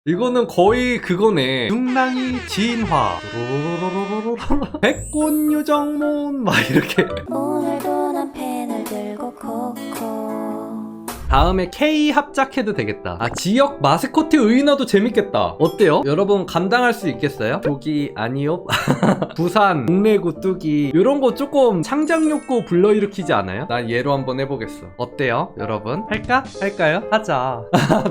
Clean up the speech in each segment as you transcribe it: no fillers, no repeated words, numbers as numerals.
이거는 거의 그거네. 중랑이 진화. 백곤 유정몬 막 이렇게. 오늘도 난 펜을 들고 코코. 다음에 K 합작해도 되겠다. 아, 지역 마스코트 의인화도 재밌겠다. 어때요? 여러분 감당할 수 있겠어요? 뚜기 아니요? 부산 동래구 뚜기 이런 거 조금 창작욕구 불러일으키지 않아요? 난 얘로 한번 해보겠어. 어때요? 여러분? 할까? 할까요? 하자.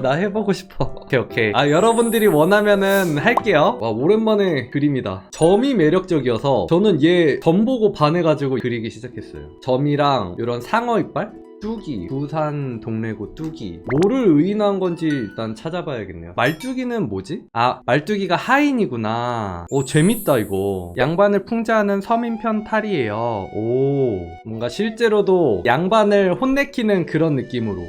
나 해보고 싶어. 오케이. 아, 여러분들이 원하면은 할게요. 와, 오랜만에 그림이다. 점이 매력적이어서 저는 얘 점 보고 반해가지고 그리기 시작했어요. 점이랑 이런 상어 이빨? 뚜기, 부산 동래구 뚜기. 뭐를 의인화한 건지 일단 찾아봐야겠네요. 말뚜기는 뭐지? 아, 말뚜기가 하인이구나. 오, 재밌다 이거. 양반을 풍자하는 서민편 탈이에요. 오, 뭔가 실제로도 양반을 혼내키는 그런 느낌으로.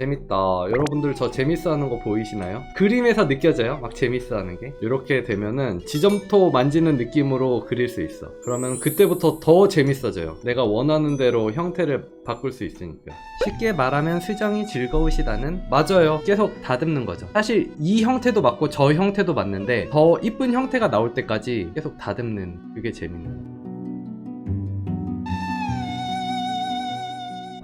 재밌다. 여러분들 저 재밌어하는 거 보이시나요? 그림에서 느껴져요? 막 재밌어하는 게. 이렇게 되면은 지점토 만지는 느낌으로 그릴 수 있어. 그러면 그때부터 더 재밌어져요. 내가 원하는 대로 형태를 바꿀 수 있으니까. 쉽게 말하면 수정이 즐거우시다는? 맞아요. 계속 다듬는 거죠. 사실 이 형태도 맞고 저 형태도 맞는데 더 이쁜 형태가 나올 때까지 계속 다듬는 그게 재밌는 거예요.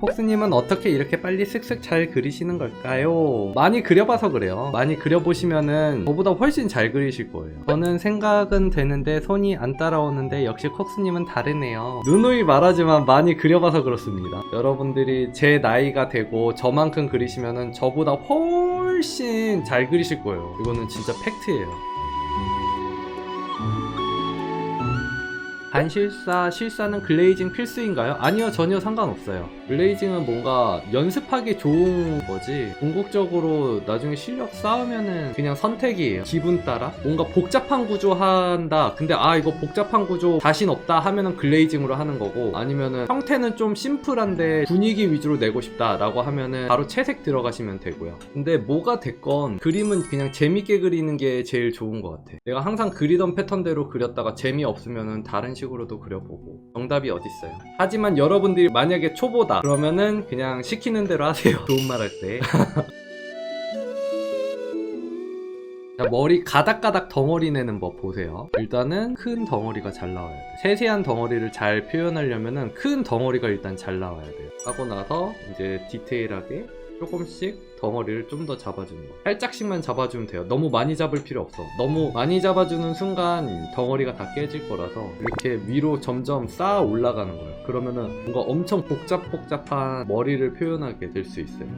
폭스님은 어떻게 이렇게 빨리 슥슥 잘 그리시는 걸까요? 많이 그려봐서 그래요. 많이 그려보시면은 저보다 훨씬 잘 그리실 거예요. 저는 생각은 되는데 손이 안 따라오는데 역시 콕스님은 다르네요. 누누이 말하지만 많이 그려봐서 그렇습니다. 여러분들이 제 나이가 되고 저만큼 그리시면은 저보다 훨씬 잘 그리실 거예요. 이거는 진짜 팩트예요. 반실사, 실사는 글레이징 필수인가요? 아니요, 전혀 상관없어요. 글레이징은 뭔가 연습하기 좋은 거지 궁극적으로 나중에 실력 쌓으면은 그냥 선택이에요. 기분 따라 뭔가 복잡한 구조 한다, 근데 아 이거 복잡한 구조 자신 없다 하면은 글레이징으로 하는 거고, 아니면은 형태는 좀 심플한데 분위기 위주로 내고 싶다 라고 하면은 바로 채색 들어가시면 되고요. 근데 뭐가 됐건 그림은 그냥 재밌게 그리는 게 제일 좋은 것 같아. 내가 항상 그리던 패턴대로 그렸다가 재미없으면은 다른 식으로도 그려보고. 정답이 어딨어요. 하지만 여러분들이 만약에 초보다 그러면은 그냥 시키는 대로 하세요. 좋은 말 할 때. 자, 머리 가닥가닥 덩어리 내는 법 보세요. 일단은 큰 덩어리가 잘 나와야 돼. 세세한 덩어리를 잘 표현하려면은 큰 덩어리가 일단 잘 나와야 돼요. 하고 나서 이제 디테일하게 조금씩 덩어리를 좀 더 잡아주는 거. 살짝씩만 잡아주면 돼요. 너무 많이 잡을 필요 없어. 너무 많이 잡아주는 순간 덩어리가 다 깨질 거라서 이렇게 위로 점점 쌓아 올라가는 거예요. 그러면은 뭔가 엄청 복잡한 머리를 표현하게 될 수 있어요.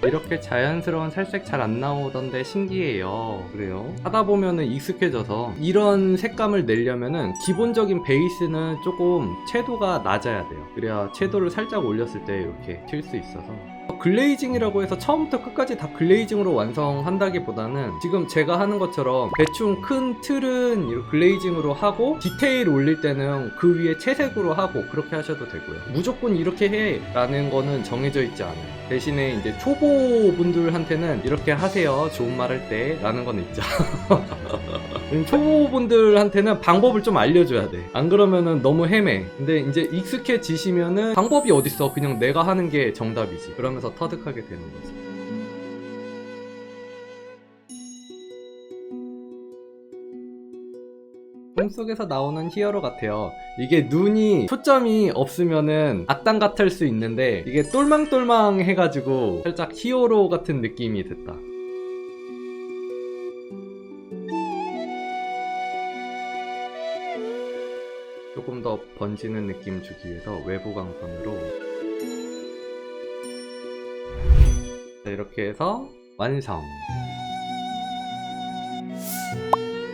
이렇게 자연스러운 살색 잘 안 나오던데 신기해요. 그래요? 하다 보면은 익숙해져서 이런 색감을 내려면은 기본적인 베이스는 조금 채도가 낮아야 돼요. 그래야 채도를 살짝 올렸을 때 이렇게 튈 수 있어서. 글레이징이라고 해서 처음부터 끝까지 다 글레이징으로 완성한다기보다는 지금 제가 하는 것처럼 대충 큰 틀은 이렇게 글레이징으로 하고 디테일 올릴 때는 그 위에 채색으로 하고 그렇게 하셔도 되고요. 무조건 이렇게 해 라는 거는 정해져 있지 않아요. 대신에 이제 초보분들한테는 이렇게 하세요, 좋은 말 할 때 라는 건 있죠. 초보분들한테는 방법을 좀 알려줘야 돼. 안 그러면은 너무 헤매. 근데 이제 익숙해지시면은 방법이 어딨어, 그냥 내가 하는 게 정답이지. 그러면서 터득하게 되는 거지. 꿈속에서 나오는 히어로 같아요. 이게 눈이 초점이 없으면은 악당 같을 수 있는데 이게 똘망똘망 해가지고 살짝 히어로 같은 느낌이 됐다. 조금 더 번지는 느낌 주기 위해서 외부 광선으로 이렇게 해서 완성.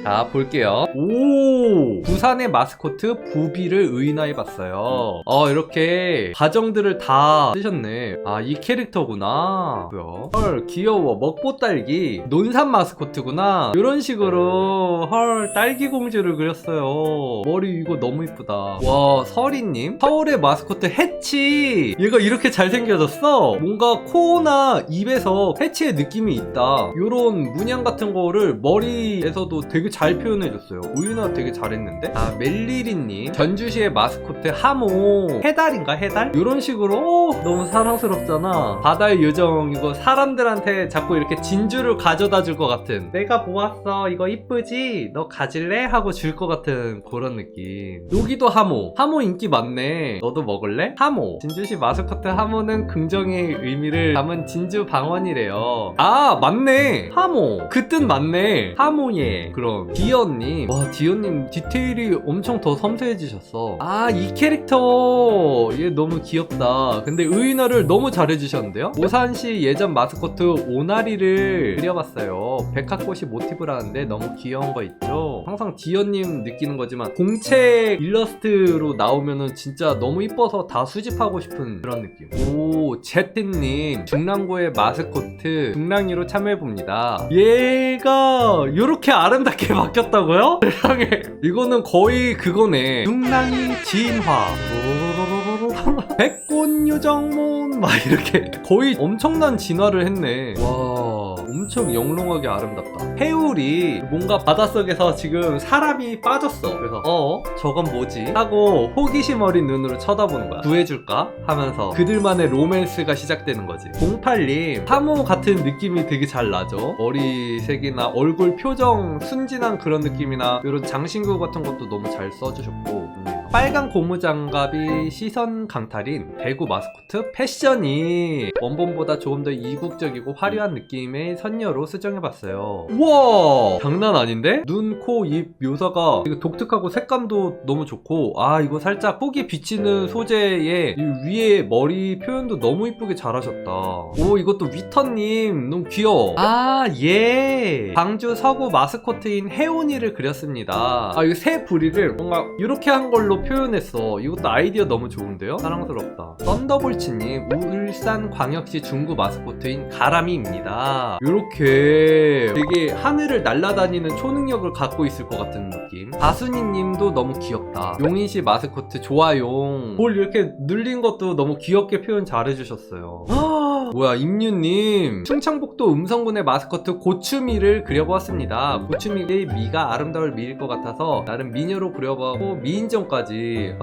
자, 볼게요. 오! 부산의 마스코트 부비를 의인화해봤어요. 이렇게 과정들을 다 쓰셨네. 아, 이 캐릭터구나. 뭐야? 헐, 귀여워. 먹보딸기. 논산 마스코트구나. 이런 식으로 헐, 딸기 공주를 그렸어요. 머리 이거 너무 이쁘다. 와, 서리님? 서울의 마스코트 해치. 얘가 이렇게 잘생겨졌어. 뭔가 코나 입에서 해치의 느낌이 있다. 요런 문양 같은 거를 머리에서도 되게 잘 표현해줬어요. 우유나 되게 잘했는데. 아, 멜리리님 전주시의 마스코트 하모 해달인가 해달? 이런 식으로 너무 사랑스럽잖아. 바다의 요정 이거 사람들한테 자꾸 이렇게 진주를 가져다 줄 것 같은, 내가 보았어 이거 이쁘지? 너 가질래? 하고 줄 것 같은 그런 느낌. 여기도 하모 인기 많네. 너도 먹을래? 하모 진주시 마스코트 하모는 긍정의 의미를 담은 진주 방언이래요. 아 맞네, 하모 그 뜻 맞네. 하모예. 그럼 디어님, 와 디어님 디테일이 엄청 더 섬세해지셨어. 아 이 캐릭터 얘 너무 귀엽다. 근데 의인어를 너무 잘해주셨는데요? 오산시 예전 마스코트 오나리를 그려봤어요. 백합꽃이 모티브라는데 너무 귀여운 거 있죠? 항상 디어님 느끼는 거지만 공책 일러스트로 나오면은 진짜 너무 이뻐서 다 수집하고 싶은 그런 느낌. 오 제트님 중랑구의 마스코트 중랑이로 참여해봅니다. 얘가 이렇게 아름답게 바뀌었다고요? 세상에, 이거는 거의 그거네. 중랑이 진화 백꽃요정몬 막 이렇게 거의 엄청난 진화를 했네. 와 엄청 영롱하게 아름답다. 해울이 뭔가 바닷속에서 지금 사람이 빠졌어. 그래서 저건 뭐지? 하고 호기심 어린 눈으로 쳐다보는 거야. 구해줄까? 하면서 그들만의 로맨스가 시작되는 거지. 08님 하모 같은 느낌이 되게 잘 나죠. 머리색이나 얼굴 표정 순진한 그런 느낌이나 이런 장신구 같은 것도 너무 잘 써주셨고, 빨간 고무장갑이 시선 강탈인 대구 마스코트 패션이 원본보다 조금 더 이국적이고 화려한 느낌의 선녀로 수정해봤어요. 우와 장난 아닌데? 눈, 코, 입 묘사가 되게 독특하고 색감도 너무 좋고, 아 이거 살짝 폭이 비치는 소재에 이 위에 머리 표현도 너무 이쁘게 잘하셨다. 오 이것도 위터님 너무 귀여워. 아 예, 광주 서구 마스코트인 혜온이를 그렸습니다. 아 이거 새 부리를 뭔가 이렇게 한 걸로 표현했어. 이것도 아이디어 너무 좋은데요? 사랑스럽다. 썬더볼츠님 울산광역시 중구 마스코트인 가람이입니다. 이렇게 되게 하늘을 날아다니는 초능력을 갖고 있을 것 같은 느낌. 다순이님도 너무 귀엽다. 용인시 마스코트 조아용 볼 이렇게 늘린 것도 너무 귀엽게 표현 잘해주셨어요. 뭐야 임유님 충청북도 음성군의 마스코트 고추미를 그려보았습니다. 고추미의 미가 아름다울 미일 것 같아서 나름 미녀로 그려보고 미인정까지.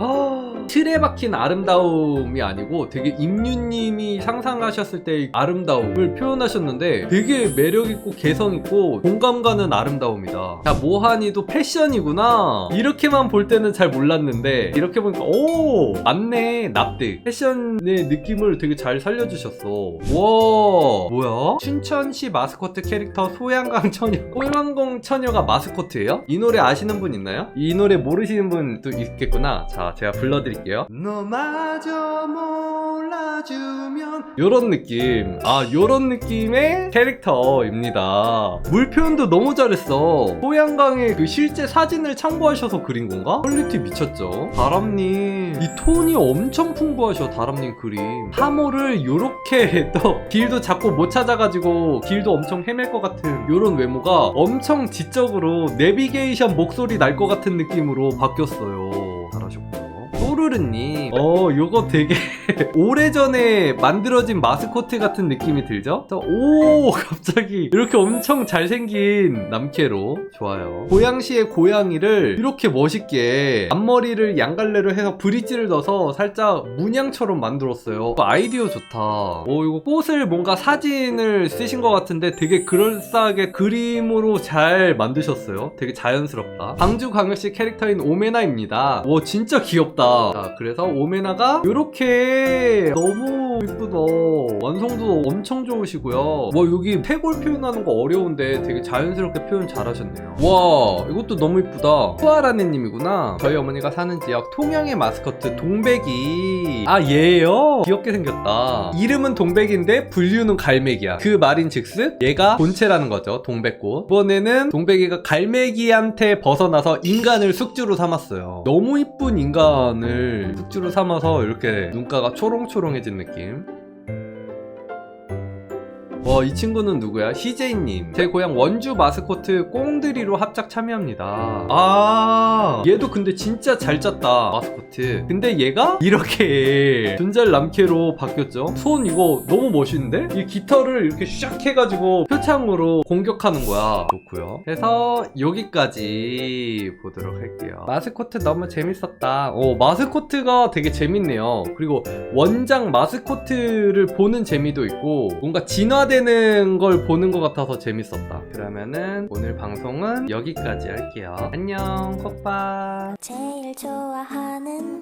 틀에 박힌 아름다움이 아니고 되게 임유님이 상상하셨을 때의 아름다움을 표현하셨는데 되게 매력있고 개성있고 공감 가는 아름다움이다. 자 모하니도 패션이구나. 이렇게만 볼 때는 잘 몰랐는데 이렇게 보니까 오 맞네. 납득. 패션의 느낌을 되게 잘 살려주셨어. 와 뭐야? 춘천시 마스코트 캐릭터 소양강 처녀 꼴왕공 처녀가 마스코트예요? 이 노래 아시는 분 있나요? 이 노래 모르시는 분도 있겠구나. 자 제가 불러드릴게요. 너마저 몰라주면 요런 느낌. 아 요런 느낌의 캐릭터입니다. 물 표현도 너무 잘했어. 소양강의 그 실제 사진을 참고하셔서 그린 건가? 퀄리티 미쳤죠. 다람님 이 톤이 엄청 풍부하셔. 다람님 그림 하모를 요렇게 또 길도 자꾸 못 찾아가지고 길도 엄청 헤맬 것 같은 요런 외모가 엄청 지적으로 내비게이션 목소리 날 것 같은 느낌으로 바뀌었어요. 잘하셨고. 소르르님 요거 되게 오래전에 만들어진 마스코트 같은 느낌이 들죠? 오 갑자기 이렇게 엄청 잘생긴 남캐로 좋아요. 고양시의 고양이를 이렇게 멋있게 앞머리를 양갈래로 해서 브릿지를 넣어서 살짝 문양처럼 만들었어요. 아이디어 좋다. 이거 꽃을 뭔가 사진을 쓰신 것 같은데 되게 그럴싸하게 그림으로 잘 만드셨어요. 되게 자연스럽다. 광주광역시 캐릭터인 오메나입니다. 와 진짜 귀엽다. 자, 그래서 오메나가 이렇게 너무 이쁘다. 완성도 엄청 좋으시고요. 와 여기 패골 표현하는 거 어려운데 되게 자연스럽게 표현 잘하셨네요. 와 이것도 너무 이쁘다. 후아라네님이구나. 저희 어머니가 사는 지역 통영의 마스코트 동백이. 아 얘예요? 귀엽게 생겼다. 이름은 동백인데 분류는 갈매기야. 그 말인즉슨 얘가 본체라는 거죠. 동백꽃. 이번에는 동백이가 갈매기한테 벗어나서 인간을 숙주로 삼았어요. 너무 이쁜 인간을 숙주로 삼아서 이렇게 눈가가 초롱초롱해진 느낌. 이 친구는 누구야? 희재이님. 제 고향 원주 마스코트 꽁드리로 합작 참여합니다. 아, 얘도 근데 진짜 잘 짰다, 마스코트. 근데 얘가 이렇게 존잘 남캐로 바뀌었죠. 손 이거 너무 멋있는데? 이 깃털을 이렇게 샥 해가지고 표창으로 공격하는 거야. 좋고요. 그래서 여기까지 보도록 할게요. 마스코트 너무 재밌었다. 마스코트가 되게 재밌네요. 그리고 원작 마스코트를 보는 재미도 있고 뭔가 진화되는 걸 보는 것 같아서 재밌었다. 그러면은 오늘 방송은 여기까지 할게요. 안녕, 콧밥. 제일 좋아하는